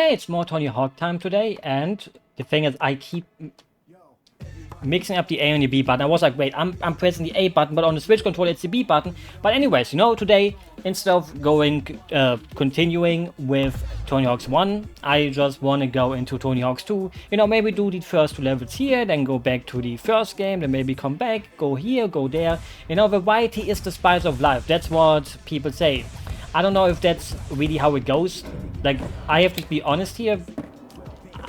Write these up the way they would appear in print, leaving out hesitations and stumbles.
Okay, it's more Tony Hawk time today, and the thing is, I keep mixing up the A and the B button. I was like, wait, I'm pressing the A button, but on the Switch controller it's the B button. But anyways, today, instead of continuing with Tony Hawk's 1, I just want to go into Tony Hawk's 2. Maybe do the first 2 levels here, then go back to the first game, then maybe come back, go here, go there. Variety is the spice of life. That's what people say. I don't know if that's really how it goes. Like, I have to be honest here.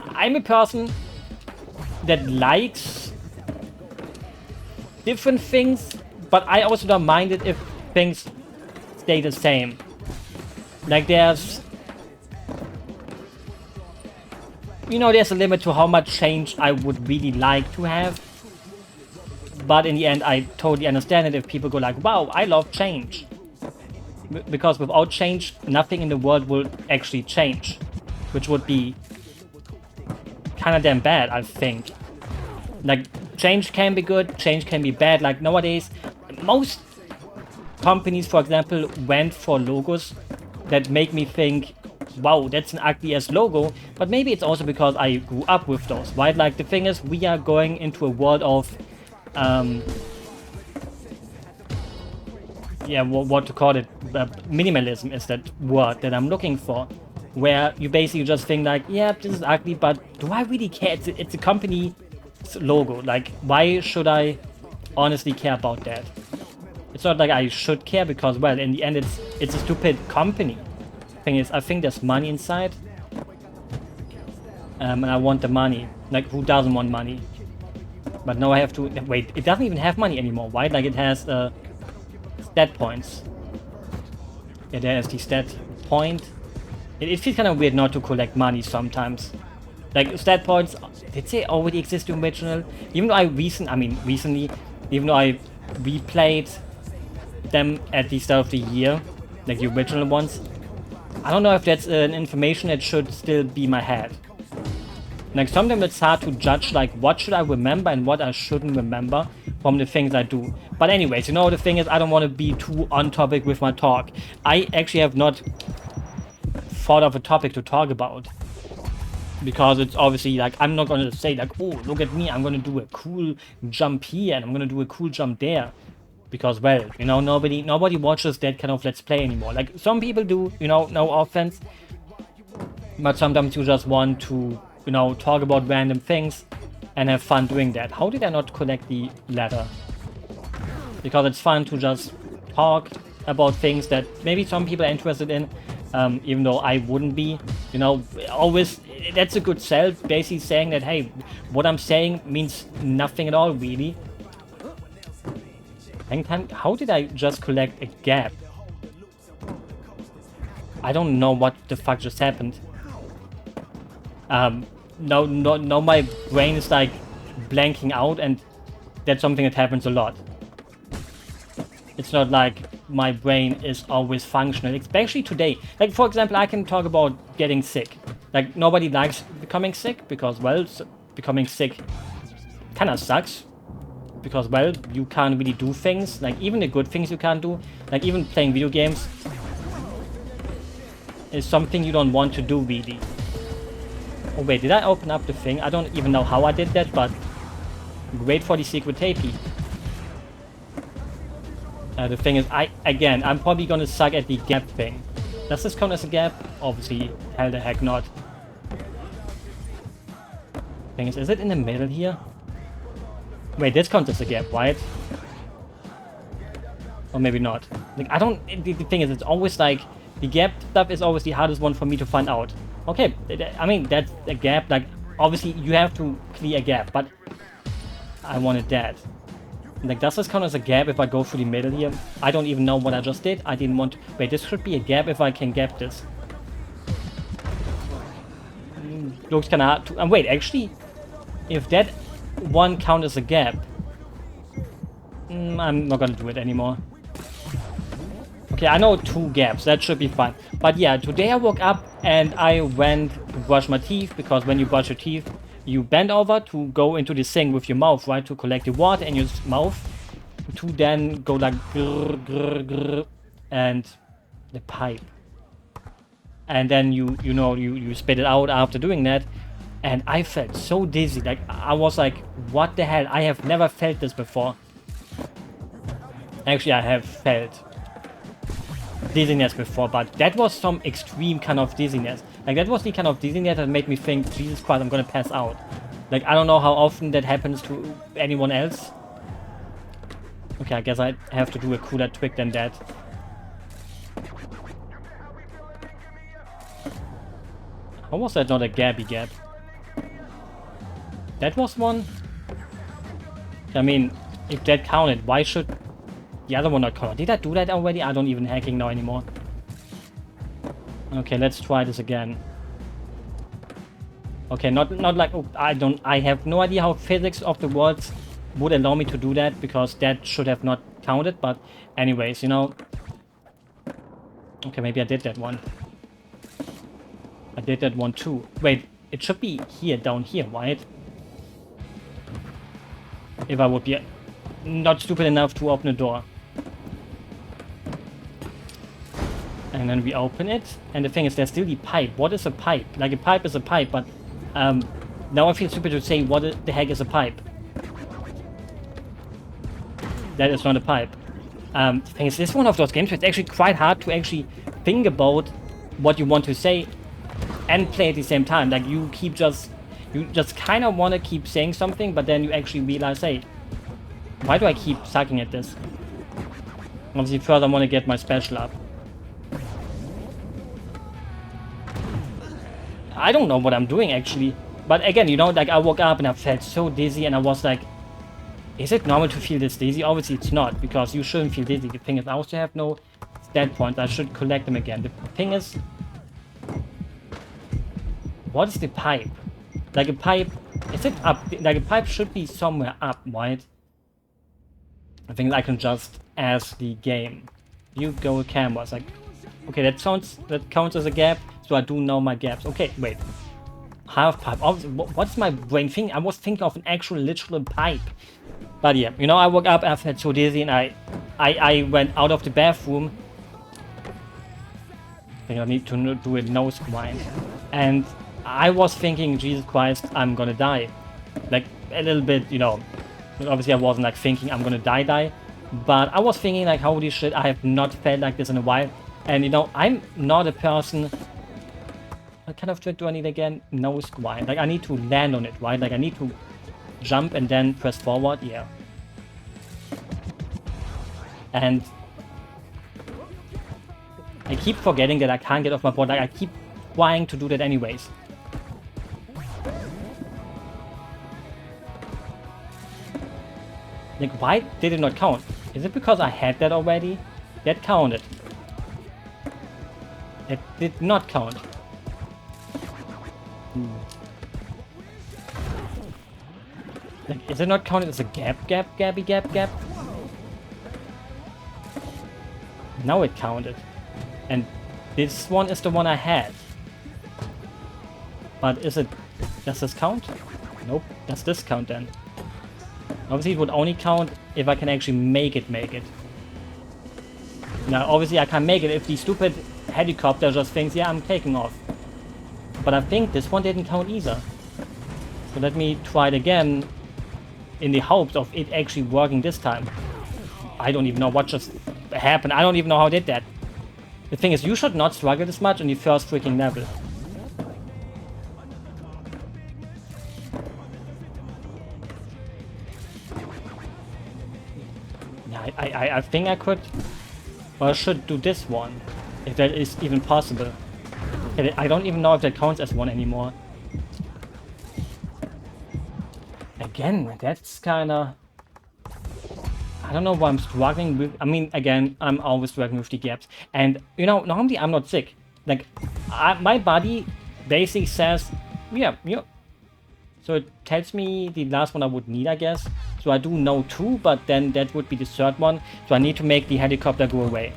I'm a person that likes different things, but I also don't mind it if things stay the same. Like, there's a limit to how much change I would really like to have. But in the end, I totally understand it if people go like, wow, I love change. Because without change, nothing in the world will actually change. Which would be kind of damn bad, I think. Like, change can be good, change can be bad. Like, nowadays, most companies, for example, went for logos that make me think, wow, that's an ugly-ass logo. But maybe it's also because I grew up with those, right? Like, the thing is, we are going into a world of yeah, what to call it, minimalism is that word that I'm looking for, where you basically just think like, yeah, this is ugly, but do I really care? It's a company logo. Like, why should I honestly care about that? It's not like I should care because, well, in the end, it's a stupid company. Thing is, I think there's money inside, and I want the money. Like, who doesn't want money? But now I have to wait. It doesn't even have money anymore, right? Like, it has stat points. Yeah, there is the stat point. It feels kind of weird not to collect money sometimes. Like, stat points, did they already exist in original? Even though recently, even though I replayed them at the start of the year, like the original ones, I don't know if that's an information that should still be in my head. Like, sometimes it's hard to judge, like, what should I remember and what I shouldn't remember from the things I do. But anyways, the thing is, I don't want to be too on topic with my talk. I actually have not thought of a topic to talk about. Because it's obviously, like, I'm not going to say, like, oh, look at me, I'm going to do a cool jump here and I'm going to do a cool jump there. Because, well, nobody watches that kind of Let's Play anymore. Like, some people do, no offense. But sometimes you just want to, talk about random things and have fun doing that. How did I not collect the ladder? Because it's fun to just talk about things that maybe some people are interested in, even though I wouldn't be. Always, that's a good sell, basically saying that, hey, what I'm saying means nothing at all, really. And how did I just collect a gap? I don't know what the fuck just happened. Now my brain is like blanking out, and that's something that happens a lot. It's not like my brain is always functional, especially today. Like, for example, I can talk about getting sick. Like, nobody likes becoming sick because, well, becoming sick kind of sucks. Because, well, you can't really do things. Like, even the good things you can't do. Like, even playing video games is something you don't want to do, really. Oh, wait, did I open up the thing? I don't even know how I did that, but wait for the secret tapey. The thing is, I'm probably gonna suck at the gap thing. Does this count as a gap? Obviously, hell the heck not. Thing is it in the middle here? Wait, this counts as a gap, right? Or maybe not. Like, the thing is, it's always like, the gap stuff is always the hardest one for me to find out. Okay, I mean, that's a gap. Like, obviously, you have to clear a gap, but I wanted that. Like, does this count as a gap if I go through the middle here? I don't even know what I just did. I didn't want to... Wait, this should be a gap if I can gap this. Looks kind of hard to... wait, actually, if that one counts as a gap, I'm not gonna do it anymore. Okay, I know 2 gaps, that should be fine. But yeah, today I woke up and I went to brush my teeth, because when you brush your teeth, you bend over to go into the sink with your mouth, right? To collect the water in your mouth, to then go like grrr, grrr, grrr, and the pipe. and then you spit it out after doing that, and I felt so dizzy. Like, I was like, what the hell? I have never felt this before. Actually, I have felt dizziness before, but that was some extreme kind of dizziness. Like, that was the kind of dizziness that made me think, Jesus Christ, I'm gonna pass out. Like, I don't know how often that happens to anyone else. Okay, I guess I have to do a cooler trick than that. How was that not a gabby gap? That was one? I mean, if that counted, why should the other one not count? Did I do that already? I don't even hacking now anymore. Okay, let's try this again. Okay, not like, oh, I have no idea how physics of the worlds would allow me to do that, because that should have not counted, but anyways, you know. Okay, maybe I did that one. I did that one too. Wait, it should be here, down here, right? If I would be not stupid enough to open the door. And then we open it, and the thing is, there's still the pipe. What is a pipe? Like, a pipe is a pipe, but now I feel stupid to say what the heck is a pipe. That is not a pipe. The thing is, this is one of those games where it's actually quite hard to actually think about what you want to say and play at the same time. Like, you just kind of want to keep saying something, but then you actually realize, hey, why do I keep sucking at this? Obviously, first I want to get my special up. I don't know what I'm doing, actually. But again, you know, like, I woke up and I felt so dizzy, and I was like, is it normal to feel this dizzy? Obviously, it's not, because you shouldn't feel dizzy. The thing is, I also have no stat points. I should collect them again. The thing is, what is the pipe? Like, a pipe, is it up? Like, a pipe should be somewhere up, right? I think I can just ask the game. You go cameras, like, okay, that counts as a gap, so I do know my gaps. Okay, wait. Half pipe. What's my brain thinking? I was thinking of an actual literal pipe. But yeah, you know, I woke up, I felt so dizzy, and I went out of the bathroom. I think I need to do a nose grind. And I was thinking, Jesus Christ, I'm gonna die. Like, a little bit, you know. Obviously, I wasn't like thinking I'm gonna die. But I was thinking, like, holy shit, I have not felt like this in a while. And, you know, I'm not a person... What kind of trick do I need again? Nose grind. Like, I need to land on it, right? Like, I need to jump and then press forward. Yeah. And I keep forgetting that I can't get off my board. Like, I keep trying to do that anyways. Like, why did it not count? Is it because I had that already? That counted. It did not count. Like, is it not counted as a gap? Now it counted. And this one is the one I had. But is it... Does this count? Nope. Does this count then? Obviously it would only count if I can actually make it. Now obviously I can't make it if the stupid helicopter just thinks, yeah, I'm taking off. But I think this one didn't count either. So let me try it again in the hopes of it actually working this time. I don't even know what just happened. I don't even know how I did that. The thing is, you should not struggle this much on the first freaking level. Yeah, I think I could, or I should do this one, if that is even possible. I don't even know if that counts as one anymore. Again, that's kinda... I don't know why I'm struggling with... I mean, again, I'm always struggling with the gaps. And, you know, normally I'm not sick. Like, my body basically says, yeah. So it tells me the last one I would need, I guess. So I do know two, but then that would be the third one. So I need to make the helicopter go away.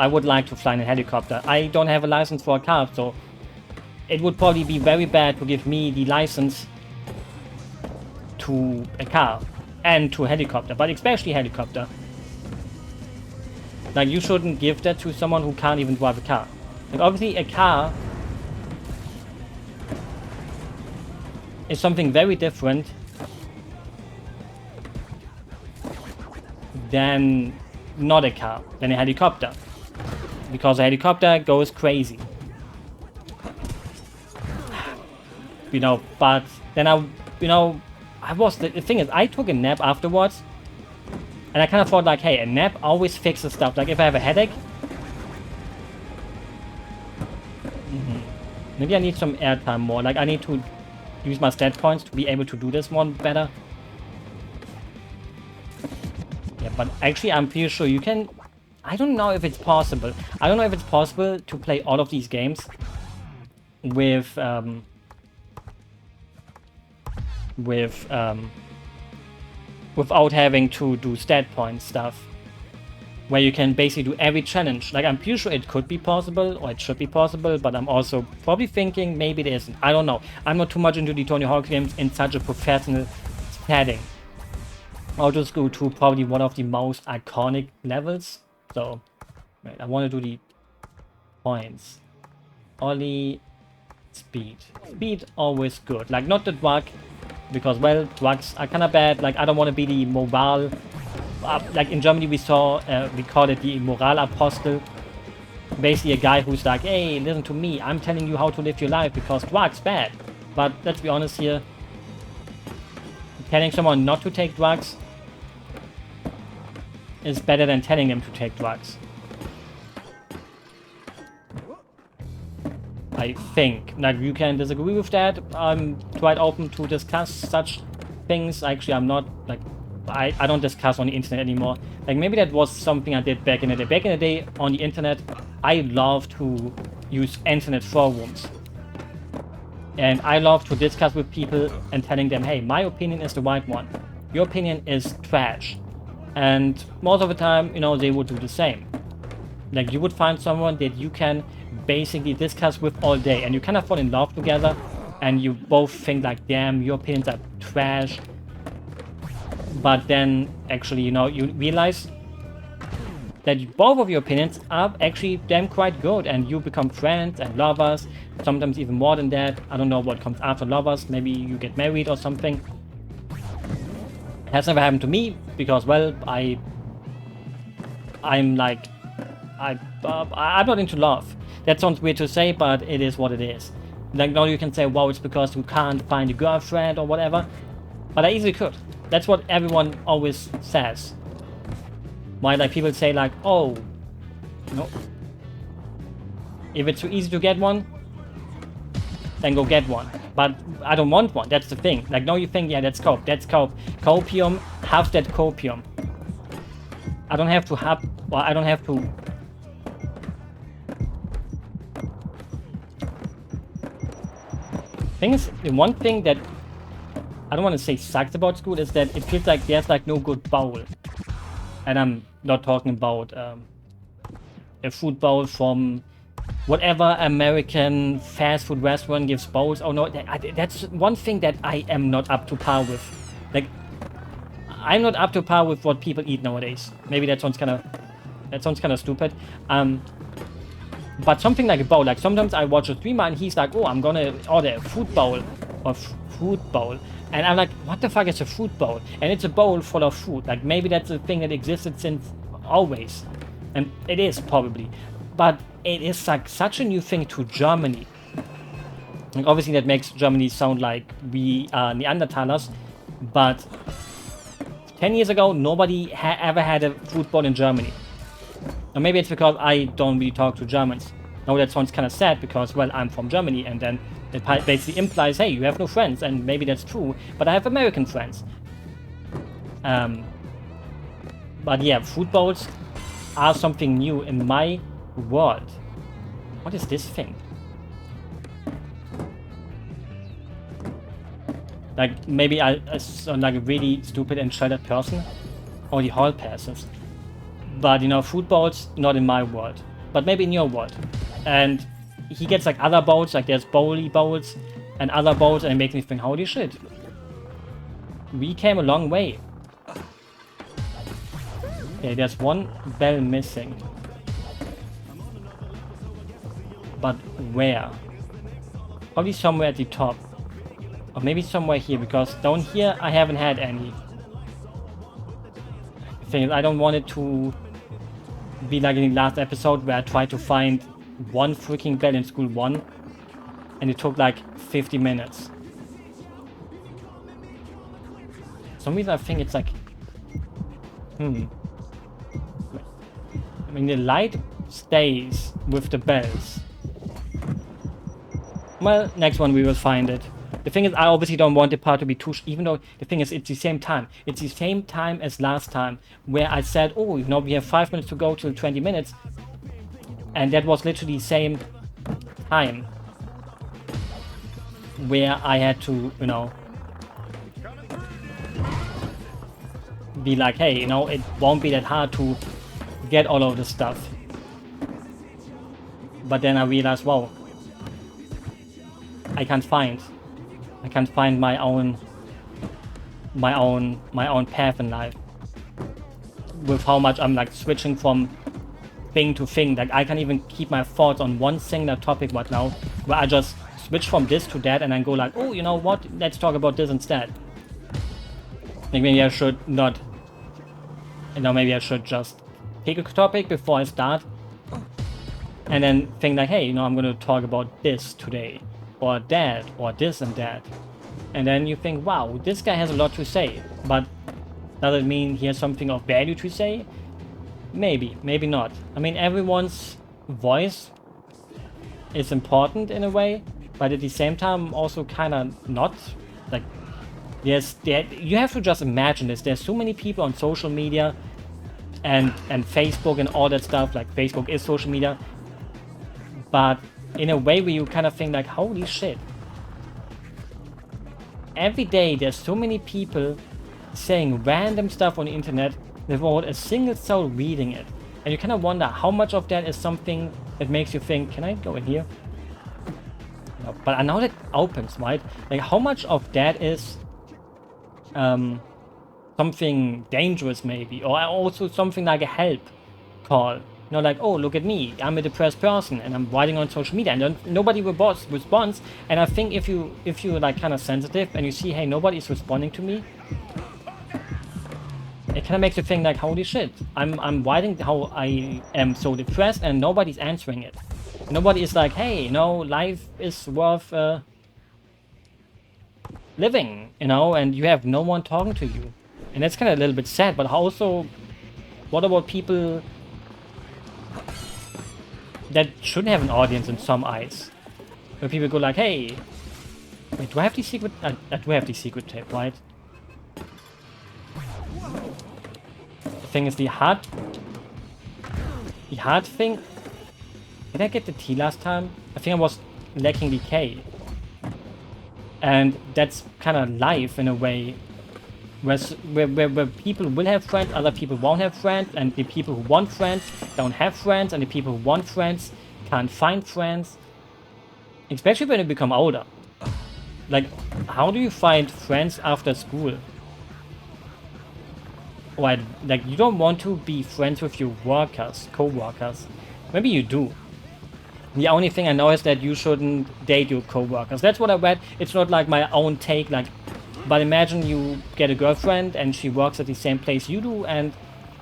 I would like to fly in a helicopter. I don't have a license for a car, so it would probably be very bad to give me the license to a car and to a helicopter, but especially helicopter. Like, you shouldn't give that to someone who can't even drive a car. Like obviously a car is something very different than not a car, than a helicopter. Because a helicopter goes crazy. You know, but then I was, the thing is, I took a nap afterwards, and I kind of thought like, hey, a nap always fixes stuff. Like if I have a headache, maybe I need some airtime more. Like I need to use my stat points to be able to do this one better. Yeah, but actually I'm pretty sure you can, I don't know if it's possible. I don't know if it's possible to play all of these games with without having to do stat point stuff, where you can basically do every challenge. Like I'm pretty sure it could be possible, or it should be possible, but I'm also probably thinking maybe it isn't. I don't know. I'm not too much into the Tony Hawk games in such a professional setting. I'll just go to probably one of the most iconic levels. So, wait, I want to do the points. Ollie, speed. Speed always good. Like not the drug, because well, drugs are kind of bad. Like I don't want to be the mobile. Like in Germany we saw, we call it the Moral Apostel. Basically a guy who's like, hey, listen to me, I'm telling you how to live your life because drugs bad. But let's be honest here. Telling someone not to take drugs is better than telling them to take drugs. I think. Like you can disagree with that. I'm quite open to discuss such things. Actually, I'm not like I don't discuss on the internet anymore. Like maybe that was something I did back in the day. Back in the day on the internet, I love to use internet forums. And I love to discuss with people and telling them, hey, my opinion is the right one. Your opinion is trash. And most of the time, you know, they would do the same. Like you would find someone that you can basically discuss with all day and you kind of fall in love together and you both think like, damn, your opinions are trash. But then actually, you know, you realize that both of your opinions are actually damn quite good and you become friends and lovers, sometimes even more than that. I don't know what comes after lovers. Maybe you get married or something. Has never happened to me because, well, I'm like, I'm not into love. That sounds weird to say, but it is what it is. Like now you can say, wow, it's because you can't find a girlfriend or whatever, but I easily could. That's what everyone always says. Why, like people say like, oh, no, if it's too easy to get one, then go get one. But I don't want one. That's the thing. Like now you think, yeah, that's cope. That's cope. Copium. Have that copium. I don't have to have. Well, I don't have to. Thing is, the one thing that I don't want to say sucks about school is that it feels like there's like no good bowl. And I'm not talking about a food bowl from whatever American fast food restaurant gives bowls. Oh no, that's one thing that I am not up to par with. Like, I'm not up to par with what people eat nowadays. Maybe that sounds kind of stupid. But something like a bowl. Like sometimes I watch a streamer and he's like, oh, I'm gonna order a food bowl or fruit bowl. And I'm like, what the fuck is a fruit bowl? And it's a bowl full of fruit. Like maybe that's a thing that existed since always. And it is probably. But it is like such a new thing to Germany. And obviously that makes Germany sound like we are Neanderthalers. But 10 years ago, nobody ever had a fruit bowl in Germany. Or maybe it's because I don't really talk to Germans. Now that sounds kind of sad because, well, I'm from Germany and then it basically implies, hey, you have no friends, and maybe that's true, but I have American friends. But yeah, food bowls are something new in my world. What is this thing? Like, maybe I sound like a really stupid and sheltered person. Or the hall passes. But, you know, food bowls, not in my world. But maybe in your world. And he gets like other bowls, like there's bowly bowls and other bowls, and it makes me think, holy shit. We came a long way. Okay, there's one bell missing. But where? Probably somewhere at the top. Or maybe somewhere here, because down here I haven't had any. The thing is, I don't want it to be like in the last episode where I tried to find one freaking bell in school 1 and it took like 50 minutes. For some reason I think it's like... I mean, the light stays with the bells. Well, next one we will find it. The thing is, I obviously don't want the part to be too... even though the thing is, it's the same time. It's the same time as last time, where I said, oh, you know, we have 5 minutes to go till 20 minutes. And that was literally the same time where I had to, you know, be like, hey, you know, it won't be that hard to get all of this stuff. But then I realized, wow, I can't find my own path in life. With how much I'm like switching from thing to thing, like I can't even keep my thoughts on one singular topic right now, where I just switch from this to that and then go like, oh, you know what, let's talk about this instead. Like maybe I should not, you know, maybe I should just pick a topic before I start and then think like, hey, you know, I'm gonna talk about this today, or that, or this and that. And then you think, wow, this guy has a lot to say, but does it mean he has something of value to say? Maybe, maybe not. I mean, everyone's voice is important in a way, but at the same time also kind of not. Like, you have to just imagine this. There's so many people on social media and Facebook and all that stuff. Like, Facebook is social media, but in a way where you kind of think like, holy shit. Every day there's so many people saying random stuff on the internet without a single soul reading it. And you kind of wonder how much of that is something that makes you think, can I go in here? No, but now that opens, right? Like how much of that is something dangerous maybe, or also something like a help call. You know, like, oh, look at me, I'm a depressed person and I'm writing on social media and nobody responds. And I think if you're like kind of sensitive and you see, hey, nobody is responding to me, it kind of makes you think like, holy shit, I'm writing how I am so depressed and nobody's answering it. Nobody is like, hey, you know, life is worth living, you know, and you have no one talking to you. And that's kind of a little bit sad, but also, what about people that should have an audience in some eyes? Where people go like, hey, wait, do I have the secret? I do have the secret tape, right? The thing is, the hard thing. Did I get the T last time? I think I was lacking the K. And that's kind of life in a way. Where people will have friends, other people won't have friends, and the people who want friends don't have friends, and the people who want friends can't find friends. Especially when you become older. Like, how do you find friends after school? Right, like, you don't want to be friends with your co-workers. Maybe you do. The only thing I know is that you shouldn't date your co-workers. That's what I read. It's not like my own take, like, but imagine you get a girlfriend and she works at the same place you do, and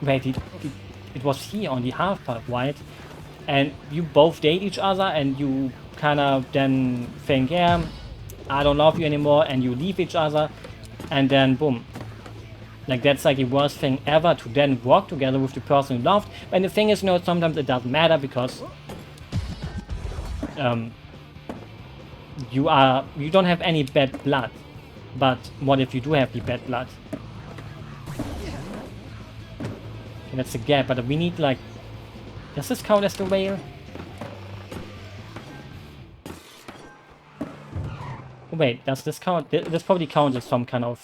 wait, it was here on the half part, right? And you both date each other and you kind of then think, yeah, I don't love you anymore, and you leave each other, and then boom. Like, that's like the worst thing ever, to then work together with the person you loved. And the thing is, you know, sometimes it doesn't matter because you don't have any bad blood. But what if you do have the bad blood? Okay, that's a gap, but we need like... Does this count as the whale? Oh, wait, does this count? This probably counts as some kind of...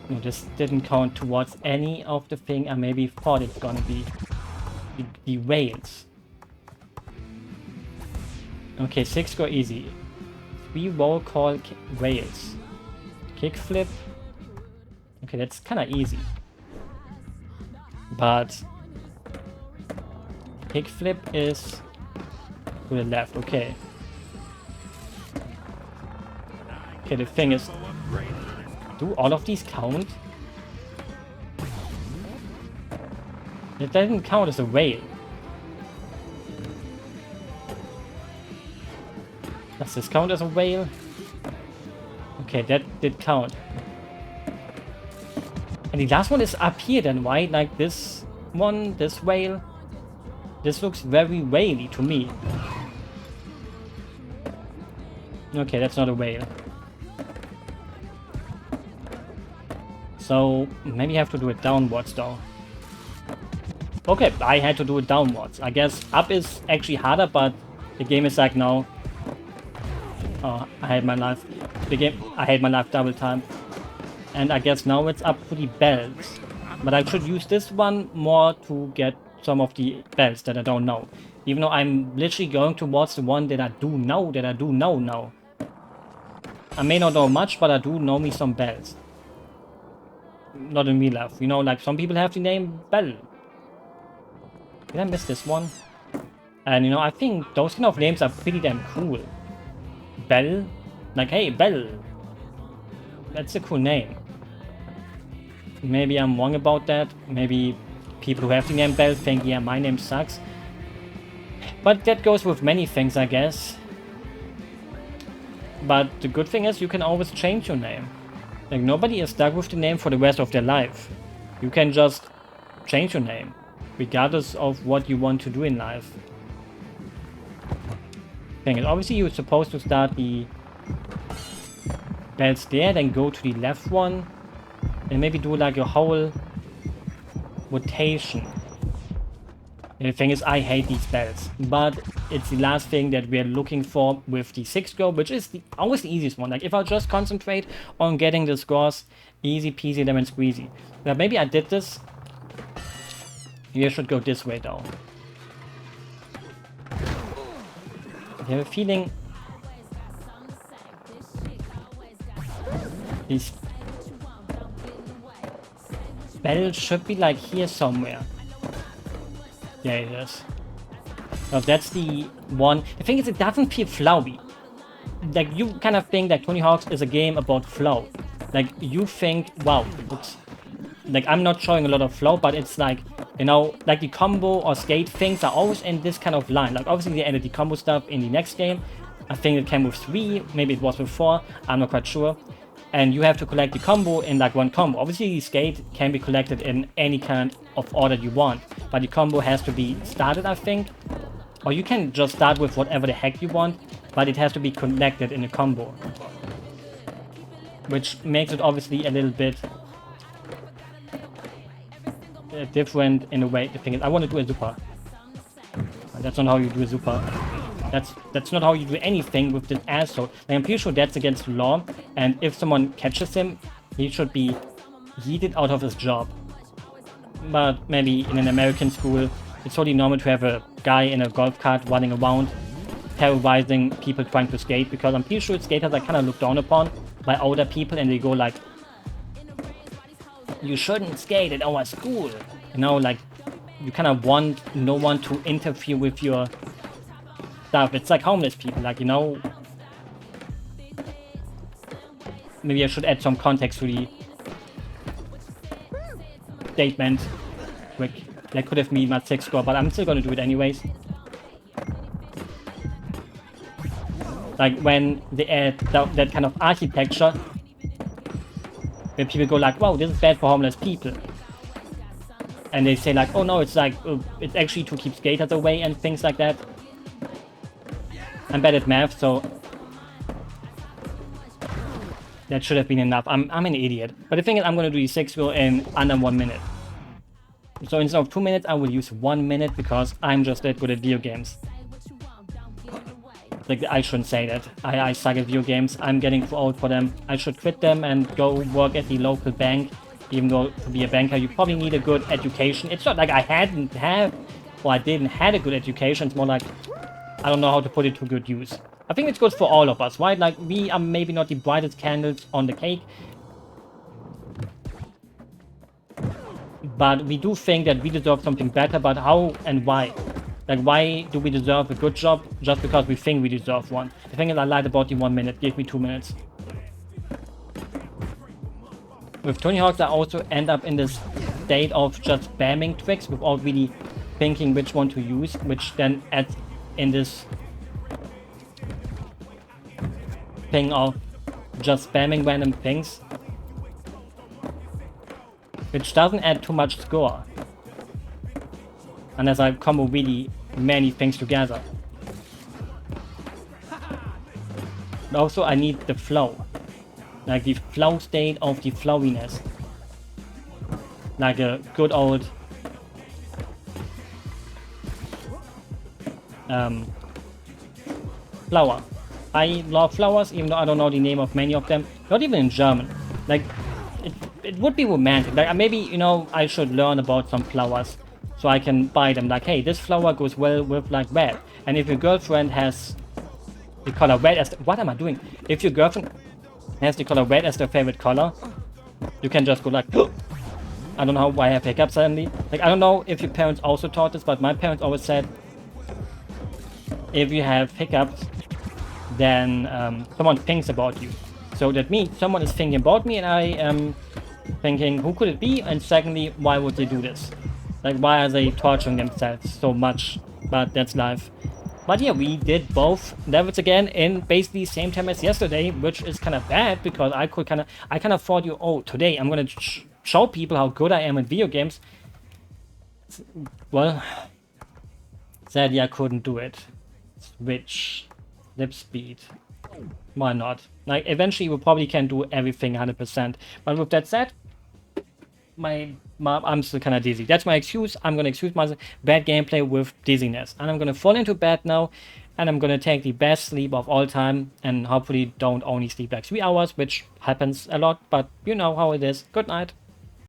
No, this didn't count towards any of the thing I maybe thought it's gonna be. The whales. Okay, 6 go easy. 3 roll call whales. Kickflip. Okay, that's kind of easy. But kickflip is To the left, okay. Okay, the thing is, do all of these count? It doesn't count as a whale. Does this count as a whale? Okay, that did count. And the last one is up here then, right? Like this one, this whale. This looks very whaley to me. Okay, that's not a whale. So, maybe I have to do it downwards though. Okay, I had to do it downwards. I guess up is actually harder, but the game is like now... Oh, I had my life. I had my life double time. And I guess now it's up to the bells. But I should use this one more to get some of the bells that I don't know. Even though I'm literally going towards the one that I do know now. I may not know much, but I do know me some bells. Not in real life. You know, like some people have the name Bell. Did I miss this one? And you know, I think those kind of names are pretty damn cool. Bell? Like, hey, Bell. That's a cool name. Maybe I'm wrong about that. Maybe people who have the name Bell think, yeah, my name sucks. But that goes with many things, I guess. But the good thing is you can always change your name. Like, nobody is stuck with the name for the rest of their life. You can just change your name, regardless of what you want to do in life. Thing is, obviously you're supposed to start the bells there, then go to the left one, and maybe do like a whole rotation. And the thing is, I hate these bells, but it's the last thing that we're looking for with the 6 go, which is always the easiest one. Like, if I just concentrate on getting the scores, easy peasy lemon squeezy. But maybe I did this. You should go this way though. I have a feeling these bells should be like here somewhere. Yeah, it is. Well, that's the one. The thing is, it doesn't feel flowy. Like, you kind of think that Tony Hawk's is a game about flow. Like, you think, wow, it's... Like, I'm not showing a lot of flow, but it's like, you know, like the combo or skate things are always in this kind of line. Like, obviously they added the combo stuff in the next game. I think it came with 3, maybe it was with 4, I'm not quite sure. And you have to collect the combo in like one combo. Obviously the skate can be collected in any kind of order you want, but the combo has to be started, I think. Or you can just start with whatever the heck you want, but it has to be collected in a combo. Which makes it obviously a little bit different in a way. The thing is, I want to do a super. That's not how you do a super. That's not how you do anything with this asshole. Like, I'm pretty sure that's against the law, and if someone catches him, he should be yeeted out of his job. But maybe in an American school, it's totally normal to have a guy in a golf cart running around, terrorizing people trying to skate, because I'm pretty sure skaters are kind of looked down upon by older people, and they go like, you shouldn't skate at our school. You know, like, you kind of want no one to interfere with your stuff. It's like homeless people, like, you know. Maybe I should add some context to the statement. Quick. That could have been my 6 score, but I'm still gonna do it anyways. Like, when they add that kind of architecture, where people go like, wow, this is bad for homeless people. And they say like, oh no, it's like, it's actually to keep skaters away and things like that. I'm bad at math, so that should have been enough. I'm an idiot. But the thing is, I'm going to do the 6 wheel in under 1 minute. So instead of 2 minutes, I will use 1 minute because I'm just that good at video games. Like, I shouldn't say that. I suck at video games. I'm getting too old for them. I should quit them and go work at the local bank. Even though to be a banker, you probably need a good education. It's not like I didn't have a good education. It's more like, I don't know how to put it to good use. I think it's good for all of us, right? Like, we are maybe not the brightest candles on the cake, but we do think that we deserve something better, but how and why? Like, why do we deserve a good job just because we think we deserve one? The thing is, I lied about the 1 minute. Give me 2 minutes. With Tony Hawks, I also end up in this state of just spamming tricks without really thinking which one to use, which then adds in this thing of just spamming random things, which doesn't add too much score unless I combo really many things together. But also I need the flow, like the flow state of the flowiness, like a good old flower. I love flowers, even though I don't know the name of many of them, not even in German. Like, it would be romantic. Like, maybe, you know, I should learn about some flowers so I can buy them. Like, hey, this flower goes well with, like, red. And if your girlfriend has the color red as... What am I doing? If your girlfriend has the color red as their favorite color, you can just go like... I don't know why I have hiccups suddenly. Like, I don't know if your parents also taught this, but my parents always said, if you have hiccups, then someone thinks about you. So that means someone is thinking about me, and I am thinking, who could it be? And secondly, why would they do this? Like, why are they torturing themselves so much? But that's life. But yeah, we did both levels again in basically the same time as yesterday, which is kind of bad because I kind of thought, oh, today I'm gonna show people how good I am in video games. Well, sadly I couldn't do it. Switch. Lip speed. Why not? Like, eventually we probably can do everything 100%. But with that said, I'm still kind of dizzy. That's my excuse. I'm gonna excuse my bad gameplay with dizziness. And I'm gonna fall into bed now. And I'm gonna take the best sleep of all time. And hopefully don't only sleep like 3 hours, which happens a lot. But you know how it is. Good night.